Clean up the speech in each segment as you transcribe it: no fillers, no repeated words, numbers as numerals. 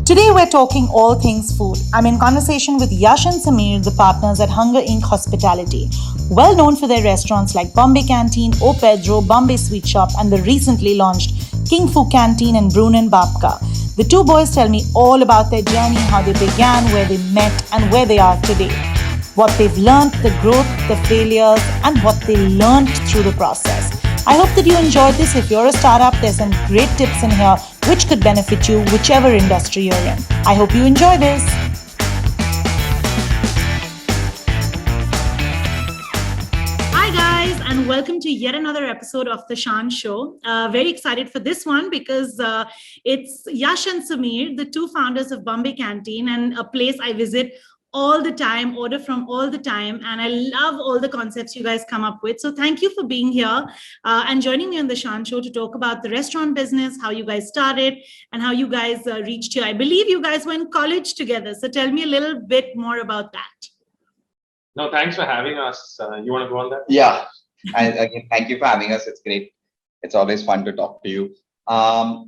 Today we're talking all things food. I'm in conversation with Yash and Samir, the partners at Hunger Inc. Hospitality, well known for their restaurants like Bombay Canteen, O Pedro, Bombay Sweet Shop, and the recently launched King Fu Canteen and Brunnen Babka. The two boys tell me all about their journey, how they began, where they met, and where they are today. What they've learned, the growth, the failures, and what they learned through the process. I hope that you enjoyed this. If you're a startup, there's some great tips in here which could benefit you, whichever industry you're in. I hope you enjoy this. Hi, guys, and welcome to yet another episode of The Shan Show. Very excited for this one because it's Yash and Samir, the two founders of Bombay Canteen, and a place I visit all the time, order from all the time, and I love all the concepts you guys come up with. So thank you for being here and joining me on the Shan Show to talk about the restaurant business, how you guys started, and how you guys reached here. I believe you guys were in college together, so tell me a little bit more about that. No, thanks for having us. You want to go on that? Yeah, and again, thank you for having us. It's great. It's always fun to talk to you.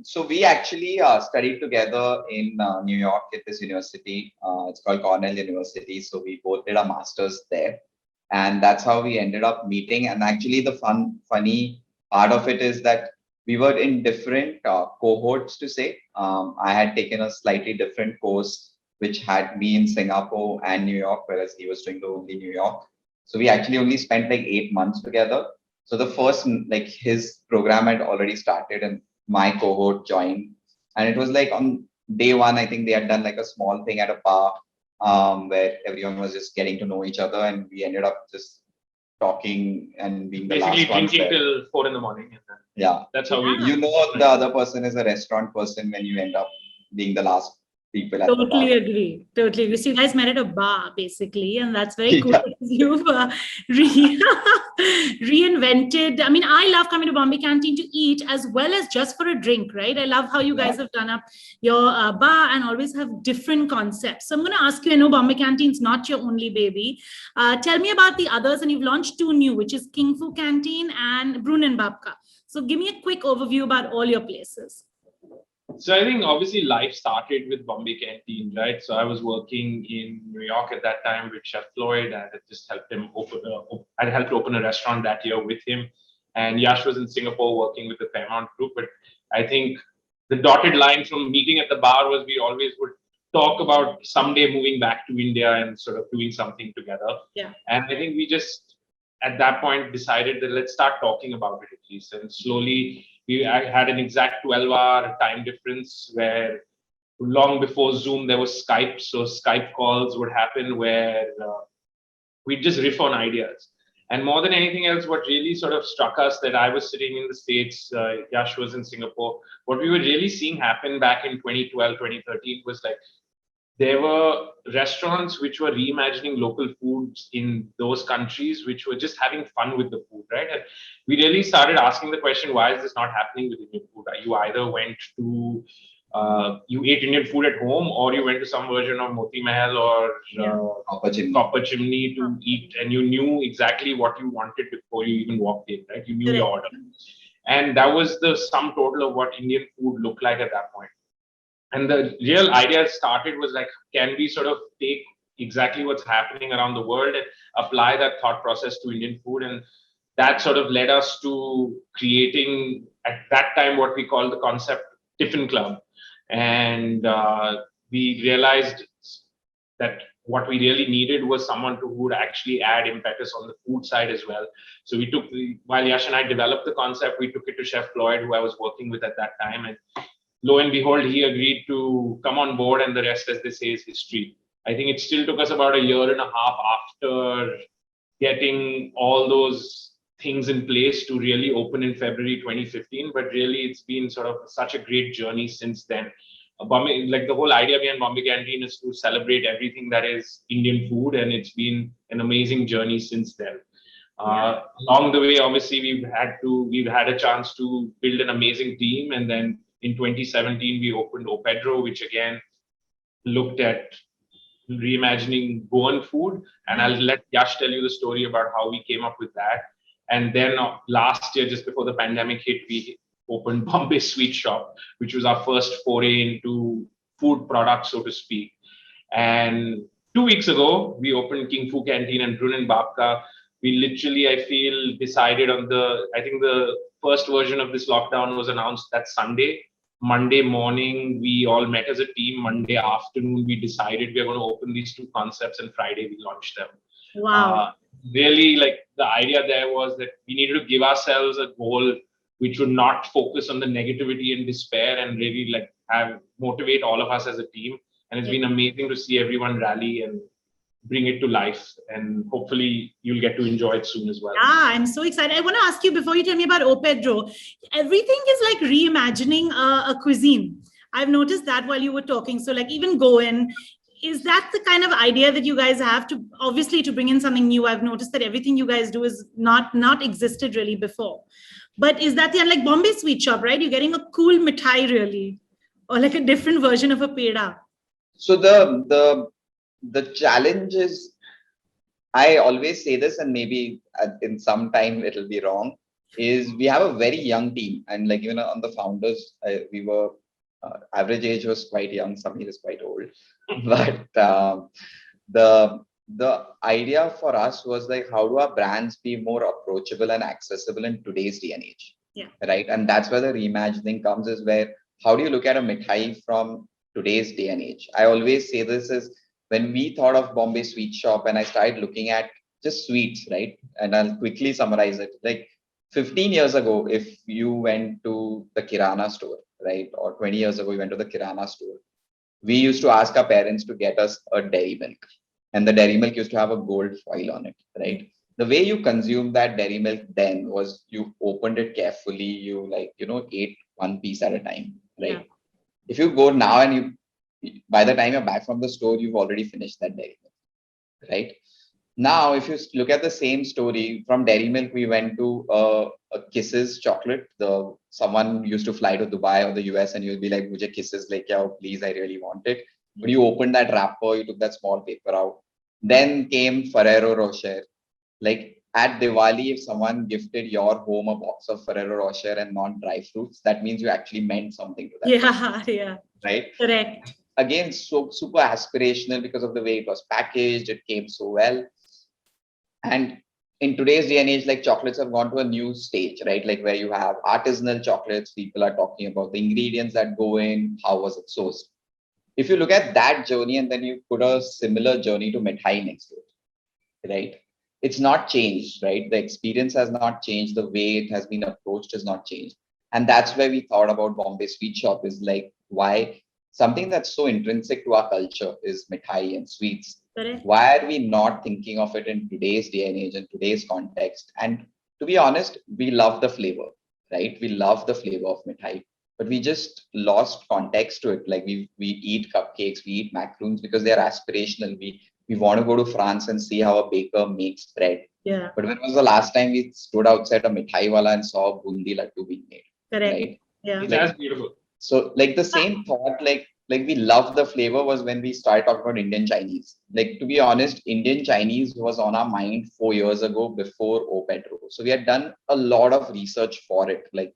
So we actually studied together in New York at this university. It's called Cornell University. So we both did our masters there, and that's how we ended up meeting. And actually, the funny part of it is that we were in different cohorts. To say, I had taken a slightly different course, which had me in Singapore and New York, whereas he was doing the only New York. So we actually only spent like 8 months together. So the first, like his program had already started, and my cohort joined, and it was like on day one, I think they had done like a small thing at a bar where everyone was just getting to know each other, and we ended up just talking and being the basically last ones drinking there. till 4 in the morning. And then Yeah, that's how we. you know, the other person is a restaurant person when you end up being the last people at the bar. Totally agree. Totally agree. So you guys met at a bar, basically, and that's very cool Yeah. because you've reinvented. I mean, I love coming to Bombay Canteen to eat as well as just for a drink, right? I love how you guys have done up your bar and always have different concepts. So I'm going to ask you, I know Bombay Canteen's not your only baby. Tell me about the others, and you've launched two new, which is King Fu Canteen and Brunnen Babka. So give me a quick overview about all your places. So I think obviously life started with Bombay Canteen, right? So I was working in New York at that time with Chef Floyd, and I had just helped him I helped open a restaurant that year with him. And Yash was in Singapore working with the Fairmont Group. But I think the dotted line from meeting at the bar was we always would talk about someday moving back to India and sort of doing something together. Yeah. And I think we just at that point decided that let's start talking about it at least. And slowly I had an exact 12-hour time difference where long before Zoom, there was Skype. So Skype calls would happen where we'd just riff on ideas. And more than anything else, what really sort of struck us that I was sitting in the States, Yash was in Singapore, what we were really seeing happen back in 2012, 2013 was like, there were restaurants which were reimagining local foods in those countries, which were just having fun with the food, right? And we really started asking the question, why is this not happening with Indian food? You either went to, you ate Indian food at home, or you went to some version of Moti Mahal or Copper Chimney to eat, and you knew exactly what you wanted before you even walked in, right? You knew your order. And that was the sum total of what Indian food looked like at that point. And the real idea started was like, can we sort of take exactly what's happening around the world and apply that thought process to Indian food? And that sort of led us to creating at that time what we call the concept Tiffin Club. And we realized that what we really needed was someone who would actually add impetus on the food side as well. So we took, while Yash and I developed the concept, we took it to Chef Floyd, who I was working with at that time. And lo and behold, he agreed to come on board, and the rest, as they say, is history. I think it still took us about a year and a half after getting all those things in place to really open in February 2015. But really, it's been sort of such a great journey since then. Bombay, like the whole idea behind Bombay Canteen is to celebrate everything that is Indian food, and it's been an amazing journey since then. Along the way, obviously, we've had a chance to build an amazing team, and then in 2017, we opened O Pedro, which again looked at reimagining Goan food. And I'll let Yash tell you the story about how we came up with that. And then last year, just before the pandemic hit, we opened Bombay Sweet Shop, which was our first foray into food product, so to speak. And 2 weeks ago, we opened King Fu Canteen and Brunn and Babka. We literally, I feel, decided on I think the first version of this lockdown was announced that Sunday. Monday morning, we all met as a team. Monday afternoon, we decided we are going to open these two concepts, and Friday we launched them. Wow. Really, like the idea there was that we needed to give ourselves a goal which would not focus on the negativity and despair, and really like motivate all of us as a team. And it's been amazing to see everyone rally and bring it to life, and hopefully you'll get to enjoy it soon as well. I'm so excited. I want to ask you, before you tell me about O Pedro, everything is like reimagining a cuisine. I've noticed that while you were talking. So like even Goan, is that the kind of idea that you guys have to, obviously, to bring in something new? I've noticed that everything you guys do is not existed really before. But is that like Bombay Sweet Shop, right? You're getting a cool mithai really, or like a different version of a peda. So the challenge is, I always say this, and maybe in some time it'll be wrong, is we have a very young team, and like even on the founders, we were average age was quite young. Samir is quite old, but the idea for us was like, how do our brands be more approachable and accessible in today's day and age? Yeah. Right, and that's where the reimagining comes. Is where, how do you look at a mithai from today's day and age? I always say this is, when we thought of Bombay Sweet Shop, and I started looking at just sweets, right? And I'll quickly summarize it. Like 15 years ago, if you went to the Kirana store, right? Or 20 years ago, you went to the Kirana store, we used to ask our parents to get us a dairy milk. And the dairy milk used to have a gold foil on it, right? The way you consumed that dairy milk then was you opened it carefully, you ate one piece at a time, right? Yeah. If you go now and by the time you're back from the store, you've already finished that dairy milk, right? Now, if you look at the same story, from dairy milk, we went to a Kisses chocolate. Someone used to fly to Dubai or the US, and you'll be like, "Mujhe Kisses leke aao, please, I really want it." But you opened that wrapper, you took that small paper out. Then came Ferrero Rocher. Like at Diwali, if someone gifted your home a box of Ferrero Rocher and not dry fruits, that means you actually meant something to that. Yeah. Right? Correct. Again, so super aspirational because of the way it was packaged, it came so well. And in today's day and age, like chocolates have gone to a new stage, right? Like where you have artisanal chocolates, people are talking about the ingredients that go in, how was it sourced. If you look at that journey and then you put a similar journey to mithai next to it, right? It's not changed, right? The experience has not changed. The way it has been approached has not changed. And that's where we thought about Bombay Sweet Shop, is like, why something that's so intrinsic to our culture is mithai and sweets. Correct. Why are we not thinking of it in today's day and age, in today's context? And to be honest, we love the flavor, right? We love the flavor of mithai, but we just lost context to it. Like we eat cupcakes, we eat macaroons because they're aspirational. We want to go to France and see how a baker makes bread. Yeah. But when was the last time we stood outside a mithai wala and saw bundi laddu being made? Correct. Right? Yeah. That's beautiful. So like the same thought, like we love the flavor, was when we started talking about Indian Chinese. Like, to be honest, Indian Chinese was on our mind 4 years ago before O Pedro. So we had done a lot of research for it, like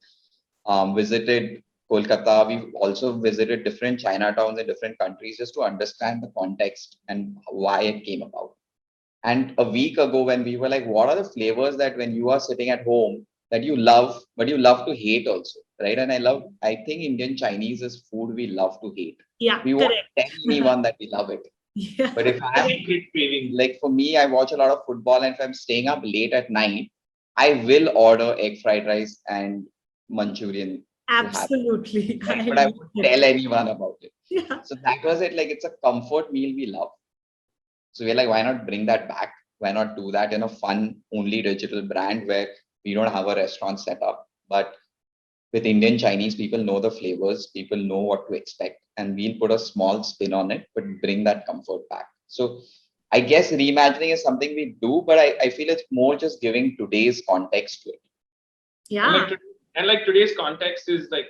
visited Kolkata. We've also visited different Chinatowns in different countries just to understand the context and why it came about. And a week ago, when we were like, what are the flavors that when you are sitting at home that you love, but you love to hate also, right? And I think Indian Chinese is food we love to hate. Yeah. We won't tell anyone that we love it. Yeah. But if I'm like, for me, I watch a lot of football, and if I'm staying up late at night, I will order egg fried rice and Manchurian. Absolutely. But I won't tell anyone about it. Yeah. So that was it. Like, it's a comfort meal we love. So we're like, why not bring that back? Why not do that in a fun, only digital brand where we don't have a restaurant set up? But with Indian Chinese, people know the flavors, people know what to expect, and we'll put a small spin on it, but bring that comfort back. So I guess reimagining is something we do, but I feel it's more just giving today's context to it. Yeah. And like today's context is like,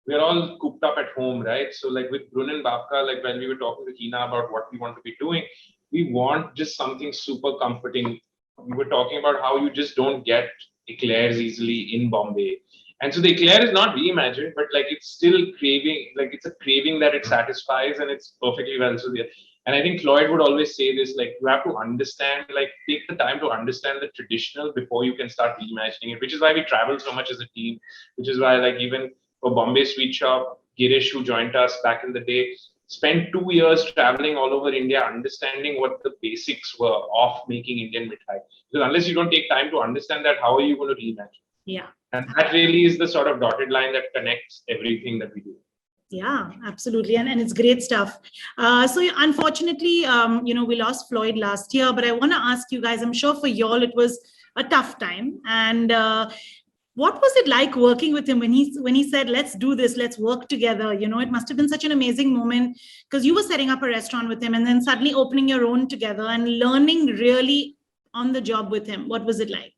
we're all cooped up at home, right? So like with Brunn and Babka, like when we were talking to Hina about what we want to be doing, we want just something super comforting. We were talking about how you just don't get eclairs easily in Bombay. And so the eclair is not reimagined, but like it's still craving, like it's a craving that it satisfies, and it's perfectly well. So and I think Floyd would always say this, like you have to understand, like take the time to understand the traditional before you can start reimagining it, which is why we travel so much as a team, which is why like even for Bombay Sweet Shop, Girish, who joined us back in the day, spent 2 years traveling all over India, understanding what the basics were of making Indian mithai. Because unless you don't take time to understand that, how are you going to reimagine? Yeah. And that really is the sort of dotted line that connects everything that we do. Yeah, absolutely. And it's great stuff. So unfortunately, we lost Floyd last year, but I want to ask you guys, I'm sure for y'all, it was a tough time. And what was it like working with him when he said, let's do this, let's work together? It must have been such an amazing moment because you were setting up a restaurant with him and then suddenly opening your own together and learning really on the job with him. What was it like?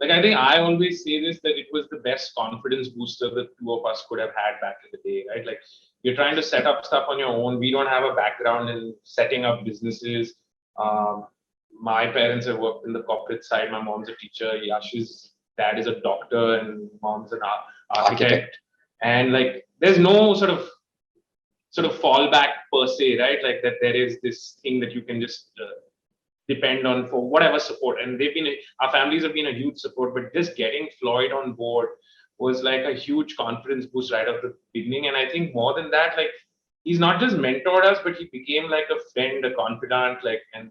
Like, I think I always say this, that it was the best confidence booster the two of us could have had back in the day, right? Like, you're trying to set up stuff on your own. We don't have a background in setting up businesses. My parents have worked in the corporate side. My mom's a teacher. Yash's dad is a doctor and mom's an architect. And like, there's no sort of fallback per se, right? Like that there is this thing that you can just depend on for whatever support. And our families have been a huge support, but just getting Floyd on board was like a huge confidence boost right at the beginning. And I think more than that, like he's not just mentored us, but he became like a friend, a confidant, like an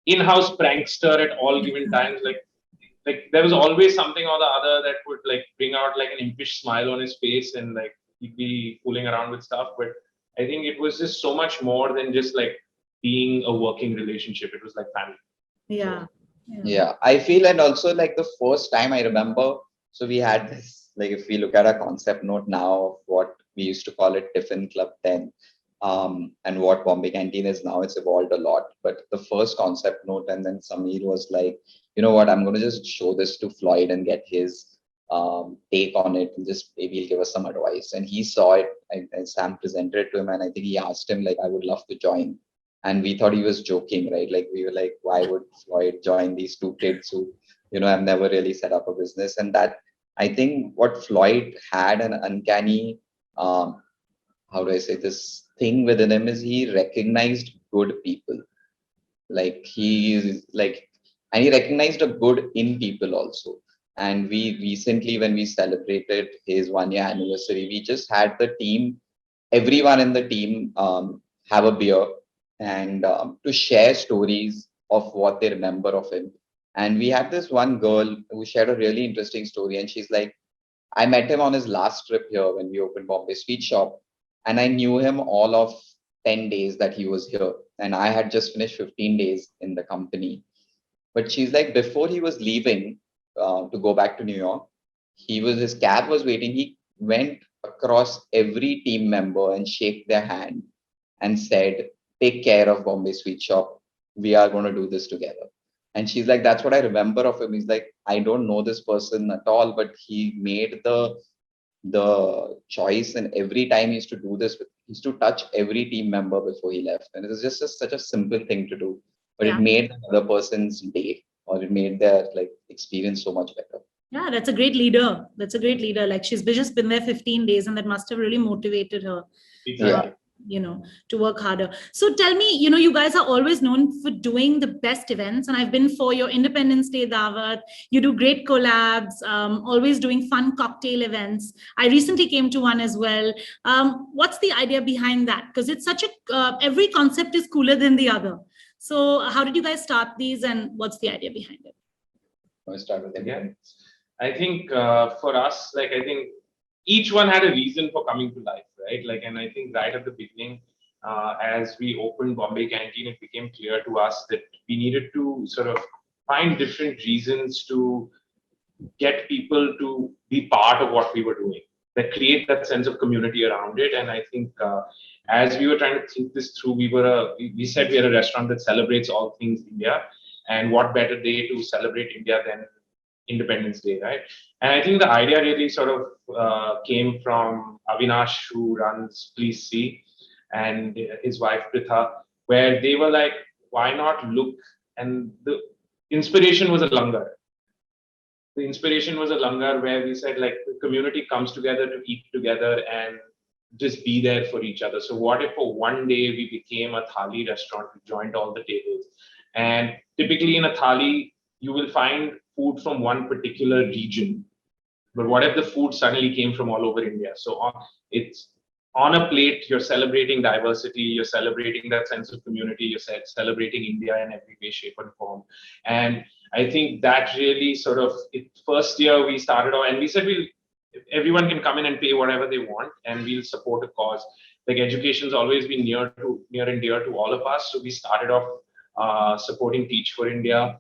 in-house prankster at all given times. Like there was always something or the other that would like bring out like an impish smile on his face, and like he'd be fooling around with stuff. But I think it was just so much more than just like being a working relationship. It was like family. Yeah, I feel, and also like the first time I remember, so we had this, like if we look at our concept note now of what we used to call it Tiffin Club 10, and what Bombay Canteen is now, it's evolved a lot. But the first concept note, and then Sameer was like, you know what, I'm going to just show this to Floyd and get his take on it, and just maybe he'll give us some advice. And he saw it, and Sam presented it to him, and I think he asked him like, I would love to join. And we thought he was joking, right? Like we were like, why would Floyd join these two kids who, have never really set up a business? And that, I think what Floyd had an uncanny, how do I say, this thing within him is he recognized good people. Like he is like, and he recognized a good in people also. And we recently, when we celebrated his 1 year anniversary, we just had the team, everyone in the team have a beer and to share stories of what they remember of him. And we had this one girl who shared a really interesting story. And she's like, I met him on his last trip here when we opened Bombay Sweet Shop. And I knew him all of 10 days that he was here. And I had just finished 15 days in the company. But she's like, before he was leaving to go back to New York, his cab was waiting. He went across every team member and shake their hand and said, take care of Bombay Sweet Shop. We are going to do this together. And she's like, that's what I remember of him. He's like, I don't know this person at all, but he made the choice, and every time he used to do this, he used to touch every team member before he left. And it was just such a simple thing to do, but it made the other person's day, or it made their like experience so much better. Yeah, that's a great leader. Like she's just been there 15 days and that must have really motivated her. Exactly. To work harder. So tell me, you guys are always known for doing the best events, and I've been for your Independence Day Dawat. You do great collabs, always doing fun cocktail events. I recently came to one as well. What's the idea behind that? Because it's such every concept is cooler than the other. So how did you guys start these, and what's the idea behind it? I'll start with again. I think for us, like I think each one had a reason for coming to life, right? Like, and I think right at the beginning, as we opened Bombay Canteen, it became clear to us that we needed to sort of find different reasons to get people to be part of what we were doing, that create that sense of community around it. And I think as we were trying to think this through, we said we are a restaurant that celebrates all things India, and what better day to celebrate India than Independence Day, right? And I think the idea really sort of came from Avinash, who runs Please See, and his wife Pritha, where they were like, why not look? And the inspiration was a langar. the inspiration was a langar where we said like the community comes together to eat together and just be there for each other. So what if for one day we became a thali restaurant, we joined all the tables, and typically in a thali you will find food from one particular region, but what if the food suddenly came from all over India? So it's on a plate, you're celebrating diversity, you're celebrating that sense of community, you're celebrating India in every way, shape, and form. And I think that really sort of, first year we started off and we said, everyone can come in and pay whatever they want and we'll support a cause. Like education's always been near and dear to all of us. So we started off supporting Teach for India.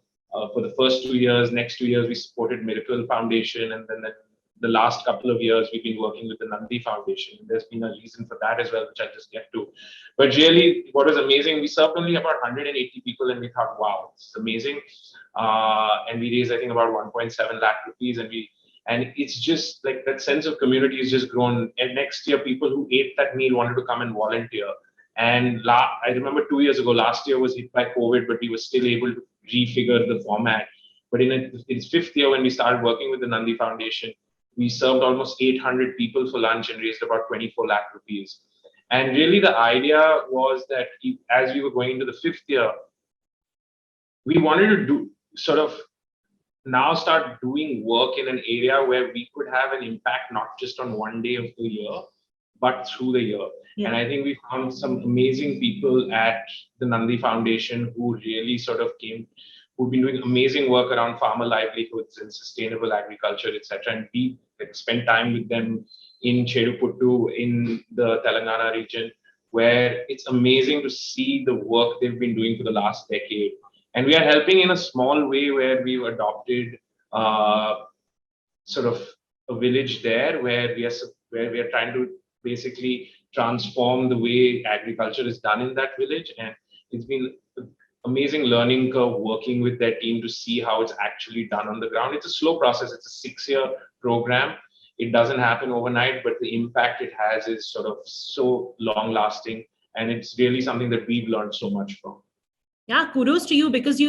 For the first 2 years, next 2 years, we supported Miracle Foundation. And then the last couple of years, we've been working with the Nandi Foundation. There's been a reason for that as well, which I'll just get to. But really, what was amazing, we served only about 180 people and we thought, wow, this is amazing. And we raised, I think, about 1.7 lakh rupees. And it's just like that sense of community has just grown. And next year, people who ate that meal wanted to come and volunteer. And I remember 2 years ago, last year was hit by COVID, but we were still able to refigure the format. But in its fifth year, when we started working with the Nandi Foundation, we served almost 800 people for lunch and raised about 24 lakh rupees. And really the idea was that as we were going into the fifth year, we wanted to now start doing work in an area where we could have an impact, not just on one day of the year, but through the year. Yeah. And I think we found some amazing people at the Nandi Foundation who really who've been doing amazing work around farmer livelihoods and sustainable agriculture, etc. And we spent time with them in Cheruputtu in the Telangana region, where it's amazing to see the work they've been doing for the last decade. And we are helping in a small way where we've adopted sort of a village there where we are trying to basically transform the way agriculture is done in that village. And it's been an amazing learning curve working with their team to see how it's actually done on the ground. It's a slow process. It's a 6-year program. It doesn't happen overnight, but the impact it has is sort of so long lasting. And it's really something that we've learned so much from. Yeah, kudos to you, because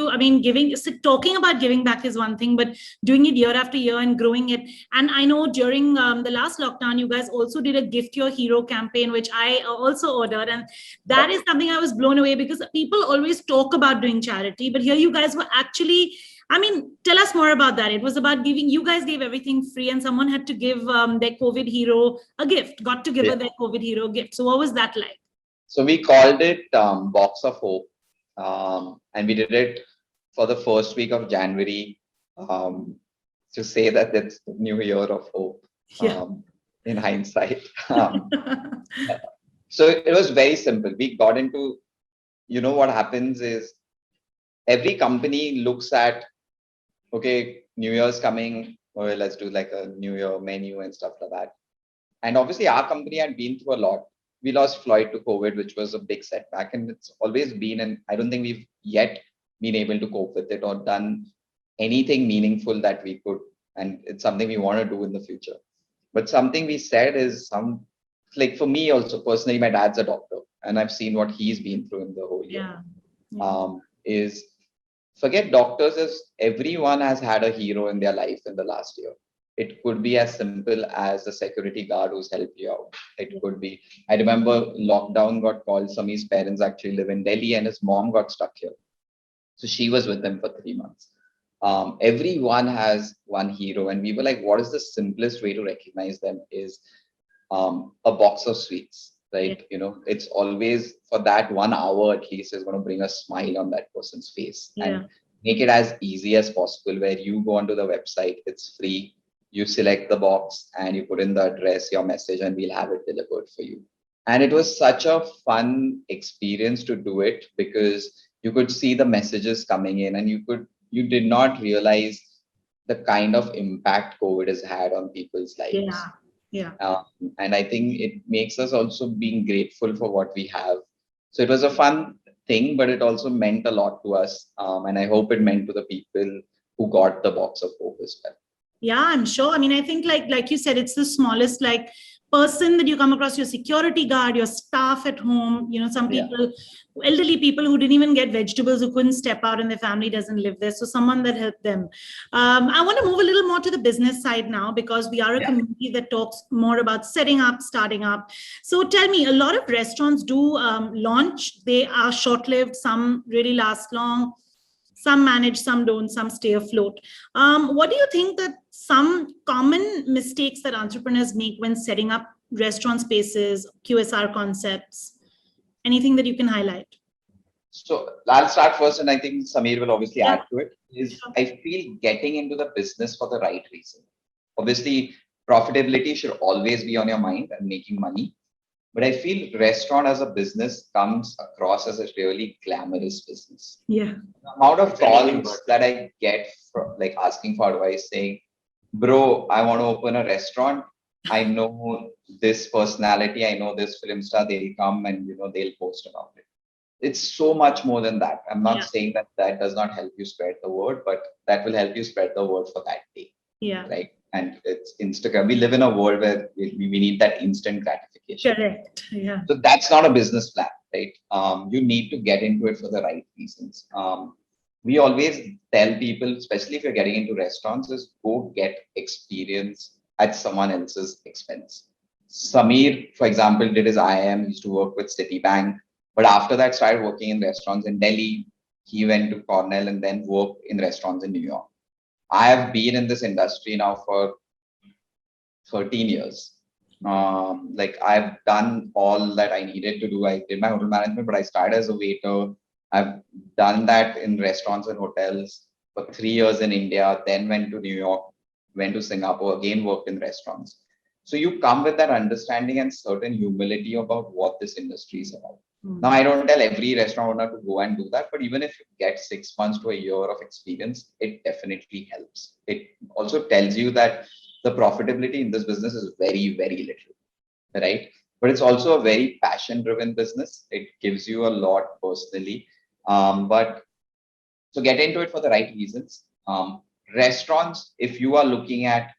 talking about giving back is one thing, but doing it year after year and growing it. And I know during the last lockdown, you guys also did a Gift Your Hero campaign, which I also ordered. And that is something I was blown away, because people always talk about doing charity, but here you guys were actually, tell us more about that. It was about giving, you guys gave everything free and someone had to give their COVID hero a gift, got to give her their COVID hero gift. So what was that like? So we called it Box of Hope. And we did it for the first week of January to say that it's the new year of hope in hindsight. So it was very simple. We got into, what happens is every company looks at, okay, New Year's coming, or let's do like a New Year menu and stuff like that. And obviously our company had been through a lot. We lost Floyd to COVID, which was a big setback, and it's always been, and I don't think we've yet been able to cope with it or done anything meaningful that we could. And it's something we want to do in the future. But something we said is like for me also personally, my dad's a doctor and I've seen what he's been through in the whole year. Is forget doctors, as everyone has had a hero in their life in the last year. It could be as simple as a security guard who's helped you out. It could be, I remember lockdown got called. Sameer's parents actually live in Delhi and his mom got stuck here. So she was with him for 3 months. Everyone has one hero. And we were like, what is the simplest way to recognize them is a box of sweets, right? It's always for that 1 hour at least is going to bring a smile on that person's face. And make it as easy as possible, where you go onto the website, it's free. You select the box and you put in the address, your message, and we'll have it delivered for you. And it was such a fun experience to do it, because you could see the messages coming in and you did not realize the kind of impact COVID has had on people's lives. And I think it makes us also being grateful for what we have. So it was a fun thing, but it also meant a lot to us. And I hope it meant to the people who got the box of hope as well. Yeah, I'm sure. I think like you said, it's the smallest person that you come across, your security guard, your staff at home, some people, elderly people who didn't even get vegetables, who couldn't step out and their family doesn't live there. So someone that helped them. I want to move a little more to the business side now, because we are a community that talks more about setting up, starting up. So tell me, a lot of restaurants do launch. They are short-lived. Some really last long. Some manage, some don't, some stay afloat. What do you think that some common mistakes that entrepreneurs make when setting up restaurant spaces, QSR concepts? Anything that you can highlight? So I'll start first, and I think Samir will obviously add to it. I feel getting into the business for the right reason. Obviously, profitability should always be on your mind and making money. But I feel restaurant as a business comes across as a really glamorous business. Yeah. The amount of calls that I get from like asking for advice saying, bro, I want to open a restaurant. I know this personality. I know this film star. They'll come and, they'll post about it. It's so much more than that. I'm not saying that that does not help you spread the word, but that will help you spread the word for that day. Yeah. Right. And it's Instagram. We live in a world where we need that instant gratification. Correct. Yeah. So that's not a business plan, right? You need to get into it for the right reasons. We always tell people, especially if you're getting into restaurants, is go get experience at someone else's expense. Samir, for example, did his IIM, used to work with Citibank, but after that started working in restaurants in Delhi. He went to Cornell and then worked in restaurants in New York. I have been in this industry now for 13 years. I've done all that I needed to do. I did my hotel management, but I started as a waiter. I've done that in restaurants and hotels for 3 years in India, then went to New York, went to Singapore, again worked in restaurants. So you come with that understanding and certain humility about what this industry is about. Now, I don't tell every restaurant owner to go and do that, but even if you get 6 months to a year of experience, it definitely helps. It also tells you that the profitability in this business is very, very little, right? But it's also a very passion-driven business. It gives you a lot personally. But so get into it for the right reasons. Restaurants, if you are looking at,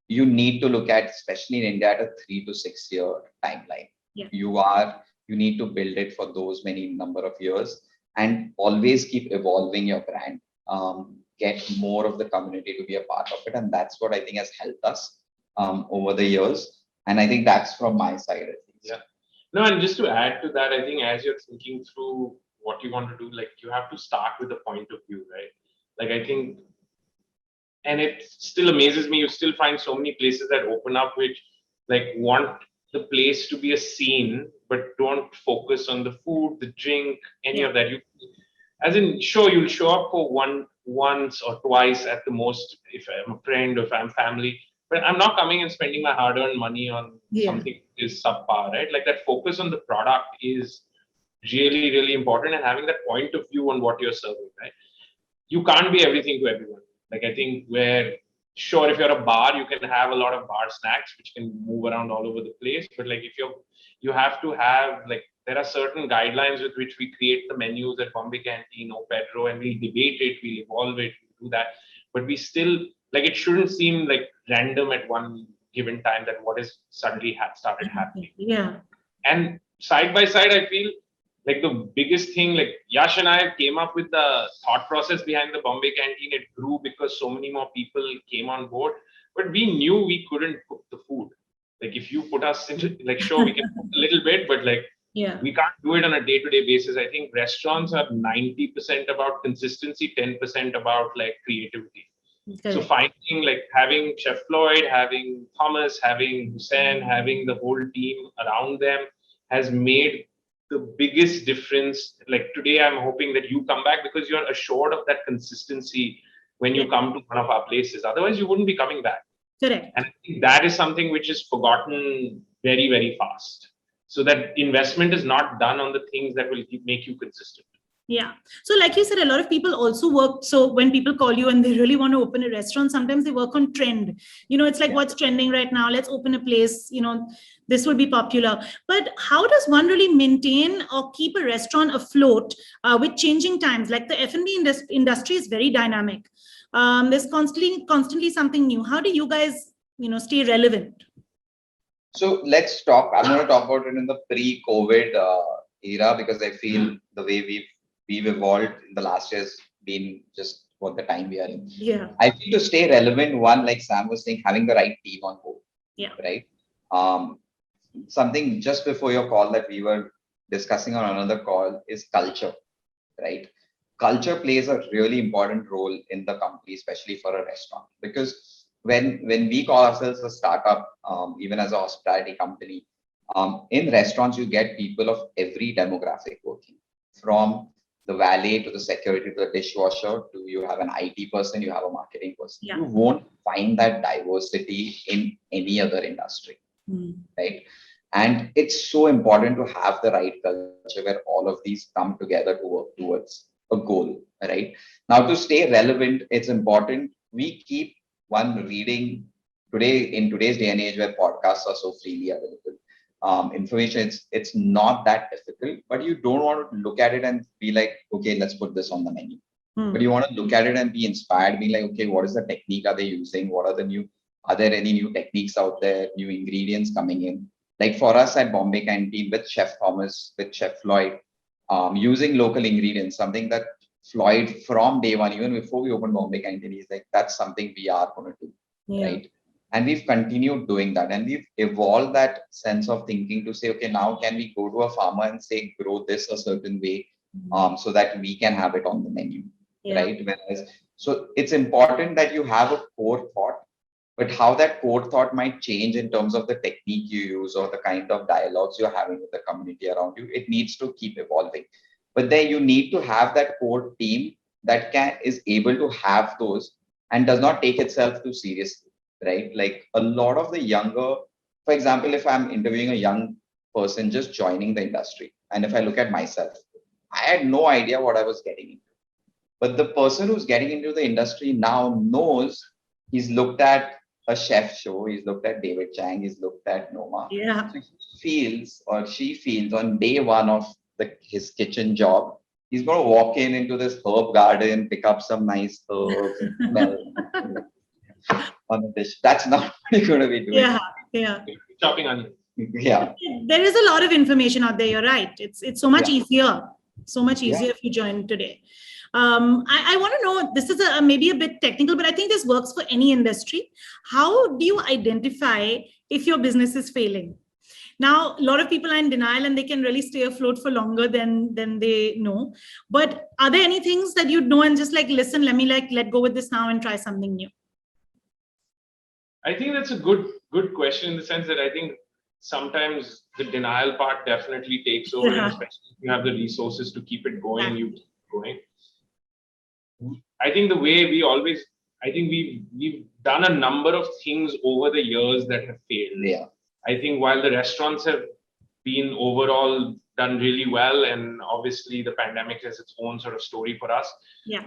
you need to look at, especially in India, at a 3 to 6 year timeline. Yeah. You need to build it for those many number of years and always keep evolving your brand. Get more of the community to be a part of it. And that's what I think has helped us over the years. And I think that's from my side, at least. Yeah. No, and just to add to that, I think as you're thinking through what you want to do, like you have to start with a point of view, right? Like I think, and it still amazes me, you still find so many places that open up which like want the place to be a scene, but don't focus on the food, the drink, any of that. You, as in, sure, you'll show up for once or twice at the most if I'm a friend or if I'm family, but I'm not coming and spending my hard-earned money on something that is subpar, right? Like that focus on the product is really, really important, and having that point of view on what you're serving, right? You can't be everything to everyone. Like I think where, sure, if you're a bar, you can have a lot of bar snacks which can move around all over the place. But like if you have to have, like, there are certain guidelines with which we create the menus at Bombay Canteen or Pedro, and we debate it, we evolve it, we do that. But we still, like, it shouldn't seem like random at one given time that what is suddenly started happening. Yeah. And side by side, I feel like the biggest thing, like Yash and I came up with the thought process behind the Bombay Canteen. It grew because so many more people came on board, but we knew we couldn't cook the food. Like if you put us into, like, sure, we can cook a little bit, but like, we can't do it on a day-to-day basis. I think restaurants are 90% about consistency, 10% about like creativity. Okay. So finding, like, having Chef Floyd, having Thomas, having Hussain, having the whole team around them has made the biggest difference. Like today, I'm hoping that you come back because you're assured of that consistency when you come to one of our places. Otherwise, you wouldn't be coming back. Correct. And I think that is something which is forgotten very, very fast. So that investment is not done on the things that will make you consistent. Yeah. So like you said, a lot of people also work. So when people call you and they really want to open a restaurant, sometimes they work on trend. It's like what's trending right now. Let's open a place, this will be popular. But how does one really maintain or keep a restaurant afloat with changing times? Like the F&B industry is very dynamic. There's constantly something new. How do you guys, stay relevant? So let's talk. I'm going to talk about it in the pre-COVID era because I feel the way we've evolved in the last year has been just what the time we are in. Yeah. I feel to stay relevant, one, like Sam was saying, having the right team on board. Yeah. Right. Something just before your call that we were discussing on another call is culture. Right. Culture plays a really important role in the company, especially for a restaurant, because when we call ourselves a startup, even as a hospitality company, in restaurants you get people of every demographic working, from the valet to the security to the dishwasher to you have an IT person, you have a marketing person. Yeah. You won't find that diversity in any other industry, right? And it's so important to have the right culture where all of these come together to work towards a goal, right? Now, to stay relevant, it's important we keep one reading today in today's day and age where podcasts are so freely available. Information, it's not that difficult, but you don't want to look at it and be like, okay, let's put this on the menu. But you want to look at it and be inspired, be like, okay, what is the technique are they using? What are the new, are there any new techniques out there, new ingredients coming in? Like for us at Bombay Canteen with Chef Thomas, with Chef Floyd, using local ingredients, something that Floyd from day one, even before we opened Bombay Canteen, he's like, that's something we are going to do, right? And we've continued doing that, and we've evolved that sense of thinking to say, okay, now can we go to a farmer and say, grow this a certain way, so that we can have it on the menu, right? Whereas, so it's important that you have a core thought, but how that core thought might change in terms of the technique you use or the kind of dialogues you're having with the community around you, it needs to keep evolving. But then you need to have that core team that is able to have those and does not take itself too seriously, right? Like a lot of the younger, for example, if I'm interviewing a young person just joining the industry, and if I look at myself, I had no idea what I was getting into. But the person who's getting into the industry now knows, he's looked at a chef show, he's looked at David Chang, he's looked at Noma. Yeah. So he feels or she feels on day one of his kitchen job, he's going to walk into this herb garden, pick up some nice herbs and smell on the dish. That's not what you're going to be doing. Yeah. Chopping onions. Yeah. There is a lot of information out there. You're right. It's so much easier. So much easier Yeah. if you join today. I want to know, this is maybe a bit technical, but I think this works for any industry. How do you identify if your business is failing? Now, a lot of people are in denial and they can really stay afloat for longer than they know. But are there any things that you know and just like, listen, let me let go with this now and try something new? I think that's a good question in the sense that I think sometimes the denial part definitely takes over, and especially if you have the resources to keep it going, you keep it going. I think the way we've done a number of things over the years that have failed. Yeah. I think while the restaurants have been overall done really well, and obviously the pandemic has its own sort of story for us. Yeah.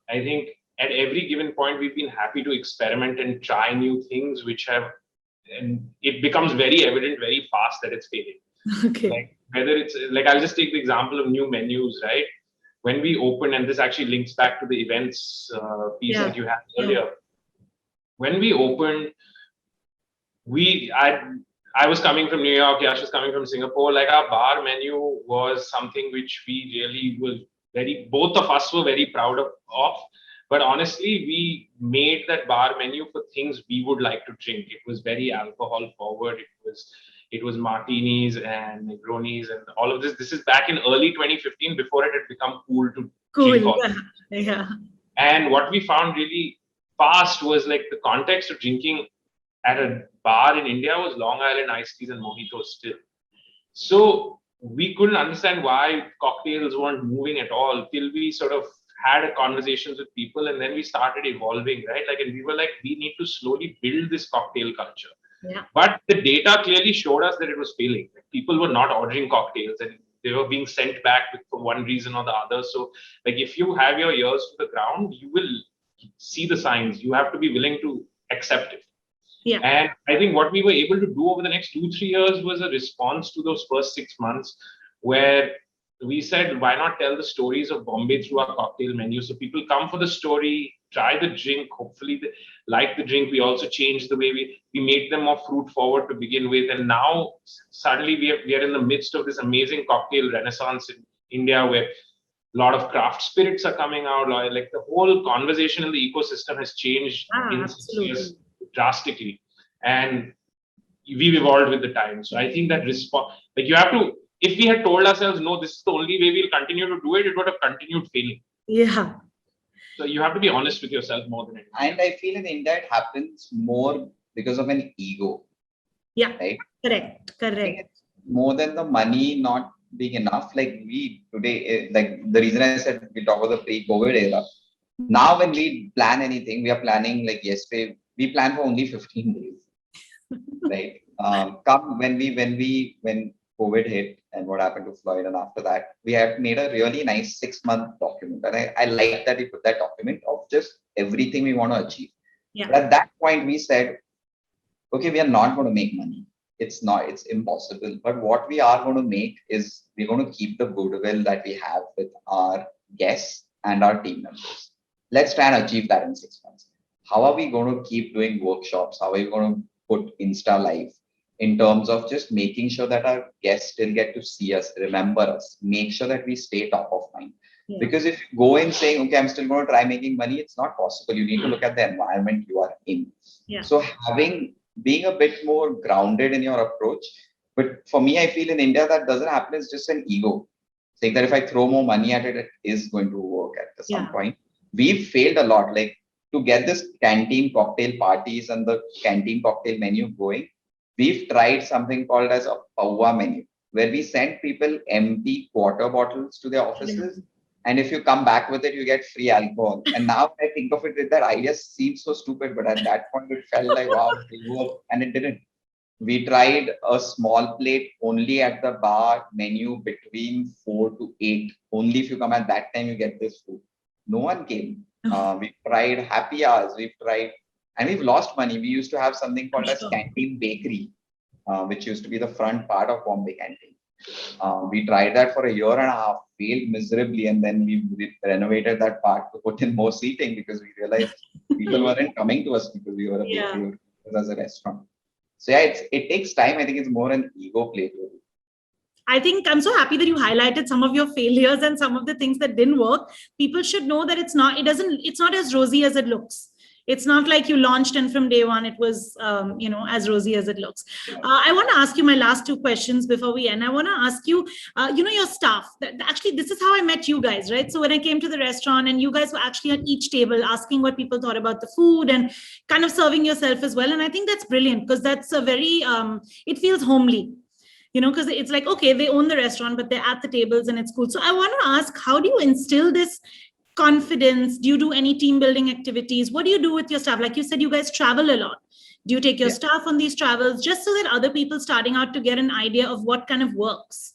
I think at every given point, we've been happy to experiment and try new things, and it becomes very evident very fast that it's failing. Okay. Like whether it's like, I'll just take the example of new menus, right? When we opened, and this actually links back to the events piece that you had earlier. When we opened, I was coming from New York, Yash was coming from Singapore. Like our bar menu was something which we really both of us were very proud of. But honestly, we made that bar menu for things we would like to drink. It was very alcohol forward. It was martinis and Negronis and all of this. This is back in early 2015, before it had become cool to drink all. Yeah. And what we found really fast was like the context of drinking at a bar in India was Long Island iced teas and mojitos still. So we couldn't understand why cocktails weren't moving at all till we sort of had conversations with people, and then we started evolving, right? Like, and we were like, we need to slowly build this cocktail culture. Yeah. But the data clearly showed us that it was failing. Like, people were not ordering cocktails and they were being sent back for one reason or the other. So like, if you have your ears to the ground, you will see the signs. You have to be willing to accept it. Yeah. And I think what we were able to do over the next 2-3 years was a response to those first 6 months, where we said, why not tell the stories of Bombay through our cocktail menu? So people come for the story, try the drink. Hopefully they like the drink. We also changed the way we made them more fruit forward to begin with. And now suddenly we are in the midst of this amazing cocktail renaissance in India where a lot of craft spirits are coming out. Like the whole conversation in the ecosystem has changed in 6 years drastically. And we've evolved with the time. So I think that like you have to, if we had told ourselves, no, this is the only way we'll continue to do it, it would have continued failing. Yeah. So you have to be honest with yourself more than anything. And I feel in India, it happens more because of an ego. Yeah. Right. Correct. More than the money not being enough. Like we today, like the reason I said we talk about the pre-COVID era. Now when we plan anything, we are planning like yesterday, we plan for only 15 days. Right. Come when COVID hit and what happened to Floyd, and after that, we have made a really nice 6-month document. And I like that we put that document of just everything we want to achieve. Yeah. But at that point, we said, okay, we are not going to make money. It's impossible. But what we are going to make is we're going to keep the goodwill that we have with our guests and our team members. Let's try and achieve that in 6 months. How are we going to keep doing workshops? How are we going to put Insta Live in terms of just making sure that our guests still get to see us, remember us, make sure that we stay top of mind. Yeah. Because if you go in saying, okay, I'm still going to try making money, it's not possible. You need to look at the environment you are in. Yeah. So being a bit more grounded in your approach. But for me, I feel in India that doesn't happen. It's just an ego saying that if I throw more money at it, it is going to work at some point. We've failed a lot. Like to get this canteen cocktail parties and the canteen cocktail menu going, we've tried something called as a Pawa menu, where we send people empty water bottles to their offices. And if you come back with it, you get free alcohol. And now I think of it, that idea seems so stupid, but at that point it felt like, wow, it worked, and it didn't. We tried a small plate only at the bar menu between 4 to 8. Only if you come at that time, you get this food. No one came. We've tried happy hours. We've tried, and we've lost money. We used to have something called as Canteen Bakery, which used to be the front part of Bombay Canteen. We tried that for a year and a half, failed miserably, and then we renovated that part to put in more seating because we realized people weren't coming to us because we were a bakery as a restaurant. So yeah, it takes time. I think it's more an ego play to it. I think I'm so happy that you highlighted some of your failures and some of the things that didn't work. People should know that it's not as rosy as it looks. It's not like you launched and from day one it was, as rosy as it looks. I want to ask you my last 2 questions before we end. I want to ask you, your staff. Actually, this is how I met you guys, right? So when I came to the restaurant and you guys were actually at each table asking what people thought about the food and kind of serving yourself as well. And I think that's brilliant because that's a very, it feels homely. Because it's like, okay, they own the restaurant, but they're at the tables and it's cool. So I want to ask, how do you instill this confidence? Do you do any team building activities? What do you do with your staff? Like you said, you guys travel a lot. Do you take your staff on these travels just so that other people starting out to get an idea of what kind of works?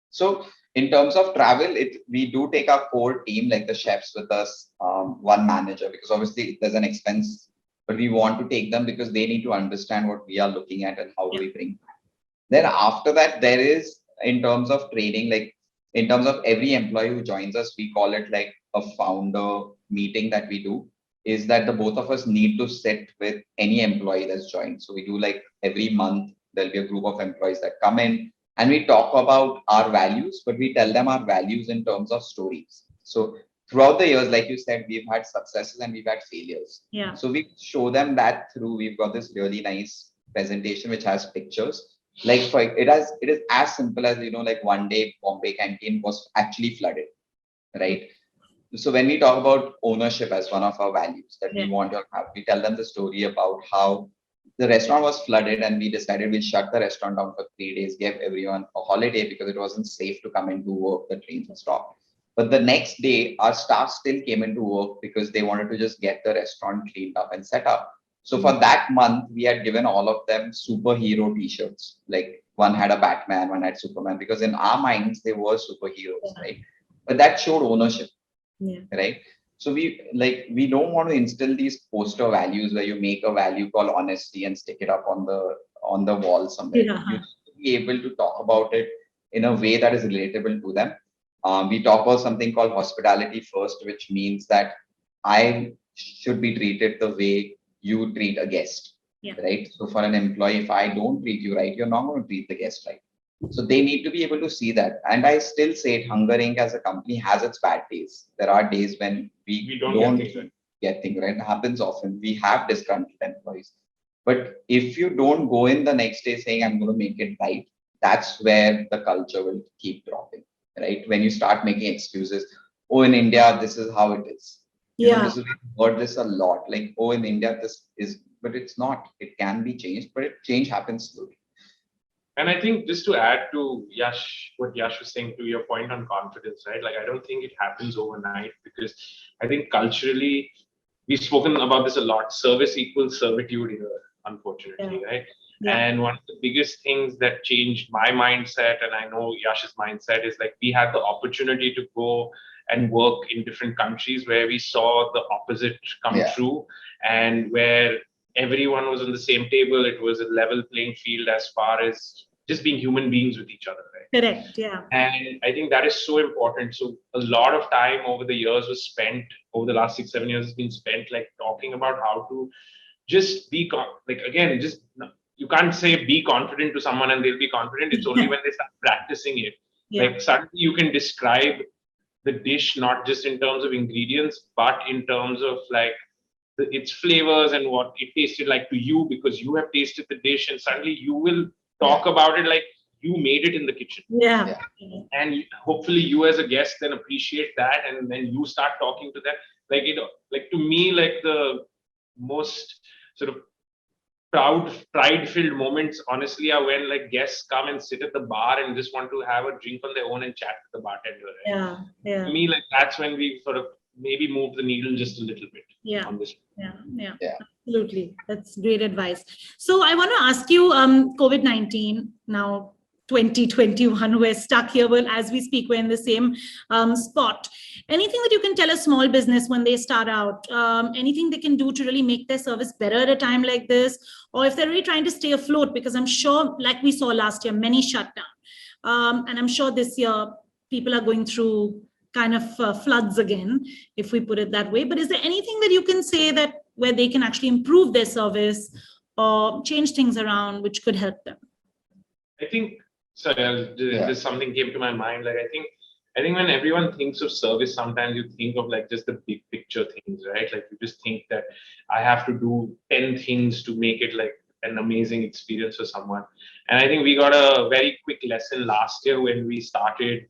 So in terms of travel, we do take our core team, like the chefs with us, one manager, because obviously there's an expense, but we want to take them because they need to understand what we are looking at and how do we bring. Then after that, there is, in terms of training, like in terms of every employee who joins us, we call it like a founder meeting that we do, is that the both of us need to sit with any employee that's joined. So we do like every month, there'll be a group of employees that come in and we talk about our values, but we tell them our values in terms of stories. So throughout the years, like you said, we've had successes and we've had failures. Yeah. So we show them that through, we've got this really nice presentation which has pictures. Like it is as simple as, like one day Bombay Canteen was actually flooded, right? So when we talk about ownership as one of our values that we want to have, we tell them the story about how the restaurant was flooded and we decided we'll shut the restaurant down for 3 days, give everyone a holiday because it wasn't safe to come into work, the trains were stopped. But the next day, our staff still came into work because they wanted to just get the restaurant cleaned up and set up. So for that month, we had given all of them superhero t-shirts. Like one had a Batman, one had Superman, because in our minds, they were superheroes, right? But that showed ownership, right? So we don't want to instill these poster values where you make a value called honesty and stick it up on the wall somewhere. You need to be able to talk about it in a way that is relatable to them. We talk about something called hospitality first, which means that I should be treated the way you treat a guest, Yeah. right? So for an employee, if I don't treat you right, you're not going to treat the guest right. So they need to be able to see that. And I still say it, Hunger Inc. as a company has its bad days. There are days when we don't get things right. It happens often. We have disgruntled employees. But if you don't go in the next day saying, I'm going to make it right, that's where the culture will keep dropping, right? When you start making excuses, oh, in India, this is how it is. You know, Yeah. this is, we've heard this a lot. Like, oh, in India, this is, but it's not. It can be changed, but change happens slowly. And I think just to add to what Yash was saying, to your point on confidence, right? Like, I don't think it happens overnight, because I think culturally, we've spoken about this a lot. Service equals servitude here, unfortunately, right? Yeah. And one of the biggest things that changed my mindset, and I know Yash's mindset, is like we had the opportunity to go and work in different countries where we saw the opposite come true, and where everyone was on the same table. It was a level playing field as far as just being human beings with each other, right? Correct. Yeah. And I think that is so important. So a lot of time over the years was spent, over the last 6-7 years has been spent like talking about how to just be like, again, just, you can't say be confident to someone and they'll be confident. It's only when they start practicing it. Yeah. Like suddenly you can describe the dish not just in terms of ingredients, but in terms of like its flavors and what it tasted like to you, because you have tasted the dish, and suddenly you will talk about it like you made it in the kitchen. Yeah. And hopefully you as a guest then appreciate that, and then you start talking to them. Like, you know, like to me, like the most sort of pride-filled moments, honestly, are when like guests come and sit at the bar and just want to have a drink on their own and chat with the bartender. Right? Yeah. Yeah. To me, like that's when we sort of maybe move the needle just a little bit. Yeah. On this. Yeah. Absolutely. That's great advice. So I want to ask you, COVID-19 now, 2021, we're stuck here. Well, as we speak, we're in the same spot. Anything that you can tell a small business when they start out, anything they can do to really make their service better at a time like this, or if they're really trying to stay afloat, because I'm sure, like we saw last year, many shut down. And I'm sure this year people are going through kind of floods again, if we put it that way. But is there anything that you can say that where they can actually improve their service or change things around, which could help them? I think, sorry, just something came to my mind. Like, I think when everyone thinks of service, sometimes you think of like just the big picture things, right? Like you just think that I have to do 10 things to make it like an amazing experience for someone. And I think we got a very quick lesson last year when we started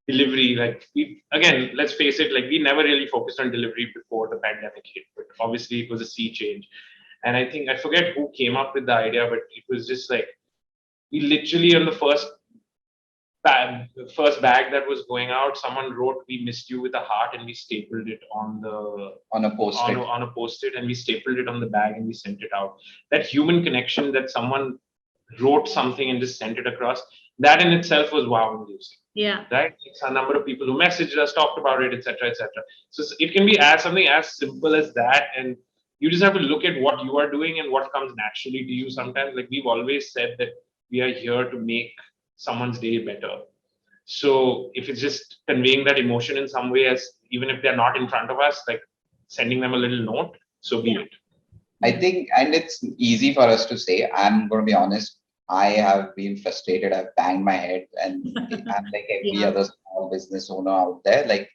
delivery. Like again, let's face it, like we never really focused on delivery before the pandemic hit, but obviously it was a sea change. And I think, I forget who came up with the idea, but it was just like, we literally on the first bag that was going out, someone wrote, "We missed you," with a heart, and we stapled it on a post-it, and we stapled it on the bag and we sent it out. That human connection, that someone wrote something and just sent it across, that in itself was wow-inducing. Yeah. Right. It's a number of people who messaged us, talked about it, etc., etc. So it can be as something as simple as that, and you just have to look at what you are doing and what comes naturally to you. Sometimes, like we've always said, that we are here to make someone's day better. So if it's just conveying that emotion in some way, as even if they're not in front of us, like sending them a little note, so be it. I think, and it's easy for us to say, I'm going to be honest, I have been frustrated. I've banged my head, and I'm like every other small business owner out there. Like,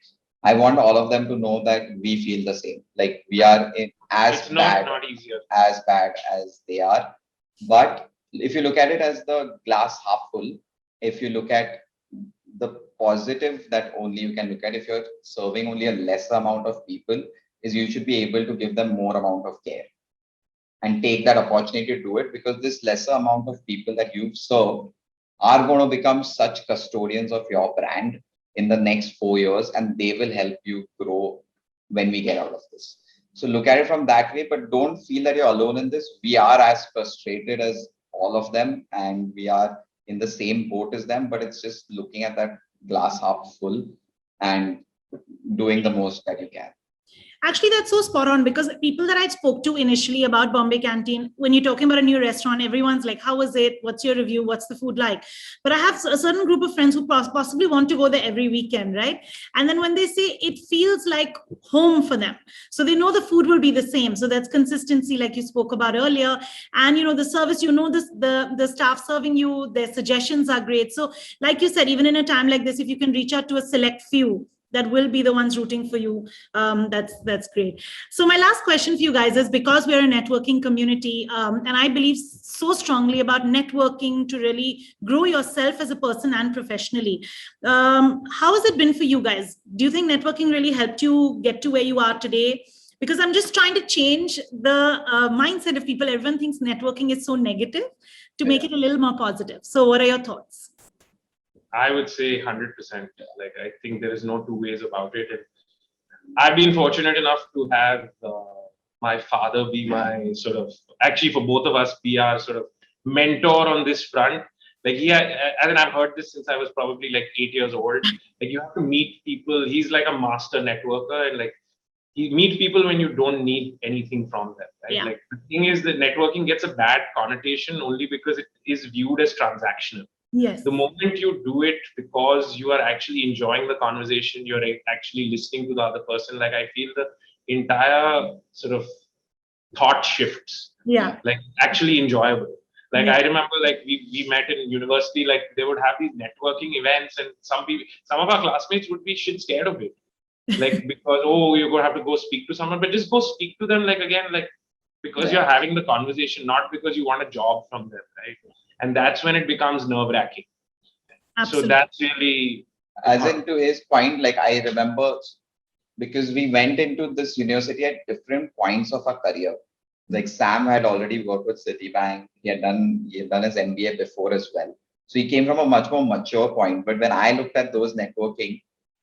I want all of them to know that we feel the same. Like, we are as bad as they are. But if you look at it as the glass half full, if you look at the positive that only you can look at, if you're serving only a lesser amount of people, is you should be able to give them more amount of care and take that opportunity to do it, because this lesser amount of people that you've served are going to become such custodians of your brand in the next 4 years, and they will help you grow when we get out of this. So look at it from that way, but don't feel that you're alone in this. We are as frustrated as all of them, and we are in the same boat as them, but it's just looking at that glass half full and doing the most that you can. Actually, that's so spot on, because people that I spoke to initially about Bombay Canteen, when you're talking about a new restaurant, everyone's like, how was it? What's your review? What's the food like? But I have a certain group of friends who possibly want to go there every weekend, right? And then when they say it feels like home for them, so they know the food will be the same. So that's consistency, like you spoke about earlier. And, the service, the staff serving you, their suggestions are great. So like you said, even in a time like this, if you can reach out to a select few that will be the ones rooting for you, that's great. So my last question for you guys is, because we're a networking community, and I believe so strongly about networking to really grow yourself as a person and professionally, how has it been for you guys? Do you think networking really helped you get to where you are today? Because I'm just trying to change the mindset of people. Everyone thinks networking is so negative, to make it a little more positive. So what are your thoughts? I would say 100%. Like, I think there is no two ways about it. And I've been fortunate enough to have my father be my sort of, actually for both of us, be our sort of mentor on this front. Like, and I've heard this since I was probably like 8 years old. Like, you have to meet people. He's like a master networker, and like, you meet people when you don't need anything from them, right? Yeah. Like, the thing is that networking gets a bad connotation only because it is viewed as transactional. Yes. The moment you do it because you are actually enjoying the conversation, you're actually listening to the other person, like, I feel the entire sort of thought shifts. Yeah. Like, actually enjoyable. Like, Yeah. I remember, like, we met in university, like, they would have these networking events, and some of our classmates would be shit scared of it. Like, because, oh, you're going to have to go speak to someone, but just go speak to them, like, again, like, because you're having the conversation, not because you want a job from them, right? And that's when it becomes nerve-wracking. So that's really, as in to his point, like I remember, because we went into this university at different points of our career. Like Sam had already worked with Citibank. He had done his MBA before as well. So he came from a much more mature point. But when I looked at those networking,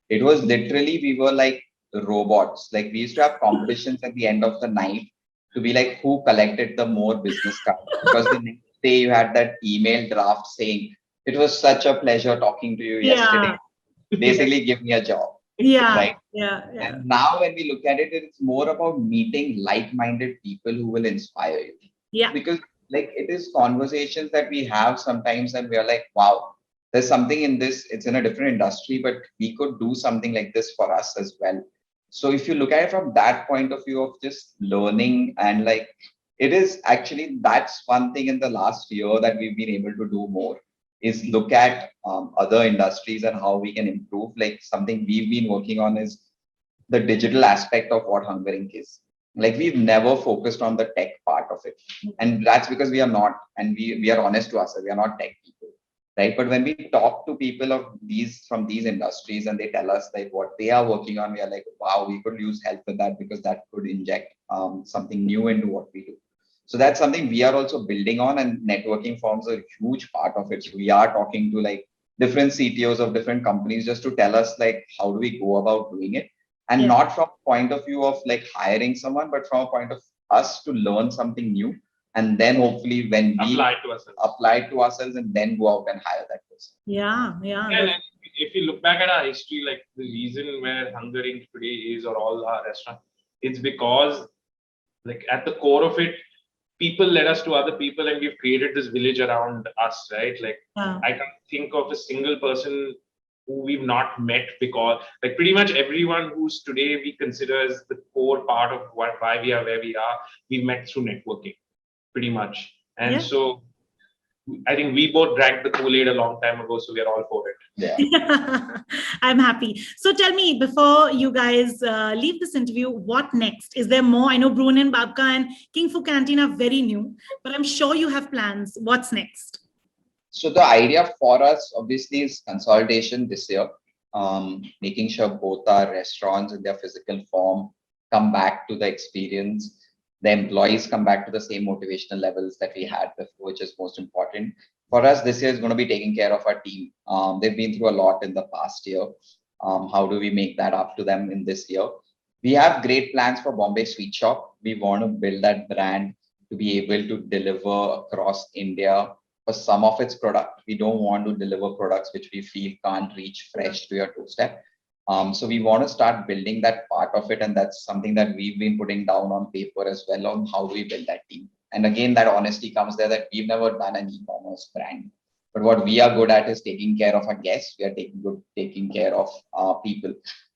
it was literally, we were like robots. Like, we used to have competitions at the end of the night to be like, who collected the more business cards. Because the next day you had that email draft saying, it was such a pleasure talking to you yesterday. Basically, give me a job. Yeah. Right. Yeah. And now when we look at it, it's more about meeting like-minded people who will inspire you. Yeah. Because like, it is conversations that we have sometimes and we are like, wow, there's something in this. It's in a different industry, but we could do something like this for us as well. So if you look at it from that point of view of just learning, and like, it is actually, that's one thing in the last year that we've been able to do more, is look at other industries and how we can improve. Like, something we've been working on is the digital aspect of what Hunger Inc. is. Like, we've never focused on the tech part of it. And that's because we are not, and we are honest to ourselves, we are not tech people, right? But when we talk to people from these industries and they tell us like what they are working on, we are like, wow, we could use help with that, because that could inject something new into what we do. So that's something we are also building on, and networking forms a huge part of it. So we are talking to like different CTOs of different companies just to tell us like, how do we go about doing it? And not from a point of view of like hiring someone, but from a point of us to learn something new. And then hopefully when we apply it to ourselves and then go out and hire that person. Yeah. And if you look back at our history, like, the reason where Hunger Inc. today is, or all our restaurants, it's because, like, at the core of it, people led us to other people, and we've created this village around us, right? Like, I can't think of a single person who we've not met, because like pretty much everyone who's today we consider as the core part of why we are where we are, we met through networking, pretty much. And so I think we both drank the Kool-Aid a long time ago, so we are all for it. Yeah. I'm happy. So tell me, before you guys leave this interview, what next? Is there more? I know Brune and Babka and King Fu Canteen are very new, but I'm sure you have plans. What's next? So the idea for us obviously is consolidation this year, making sure both our restaurants in their physical form come back to the experience. The employees come back to the same motivational levels that we had before, which is most important. For us, this year is going to be taking care of our team. They've been through a lot in the past year. How do we make that up to them in this year? We have great plans for Bombay Sweet Shop. We want to build that brand to be able to deliver across India for some of its product. We don't want to deliver products which we feel can't reach fresh to your doorstep. So we want to start building that part of it, and that's something that we've been putting down on paper as well on how do we build that team. And again, that honesty comes there that we've never done an e-commerce brand, but what we are good at is taking care of our guests. We are taking care of people,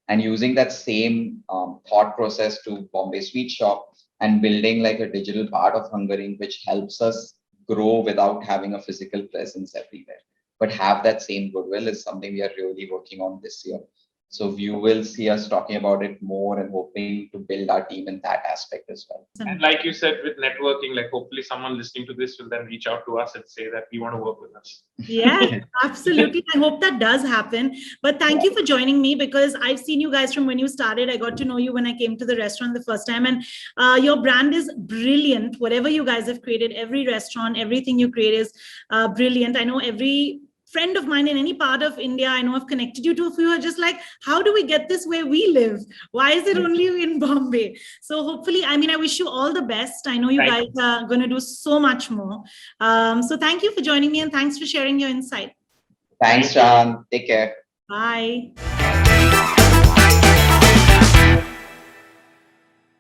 and using that same thought process to Bombay Sweet Shop and building like a digital part of Hunger Inc., which helps us grow without having a physical presence everywhere, but have that same goodwill is something we are really working on this year. So you will see us talking about it more and hoping to build our team in that aspect as well. And like you said, with networking, like hopefully someone listening to this will then reach out to us and say that we want to work with us. Yeah, absolutely. I hope that does happen. But thank you for joining me, because I've seen you guys from when you started. I got to know you when I came to the restaurant the first time, and your brand is brilliant. Whatever you guys have created, every restaurant, everything you create is brilliant. I know every friend of mine in any part of India, I know I've connected you to a few, are just like, how do we get this where we live? Why is it only in Bombay? So hopefully, I mean, I wish you all the best. I know you guys are going to do so much more. So thank you for joining me, and thanks for sharing your insight. Thanks, Chan. Take care. Bye.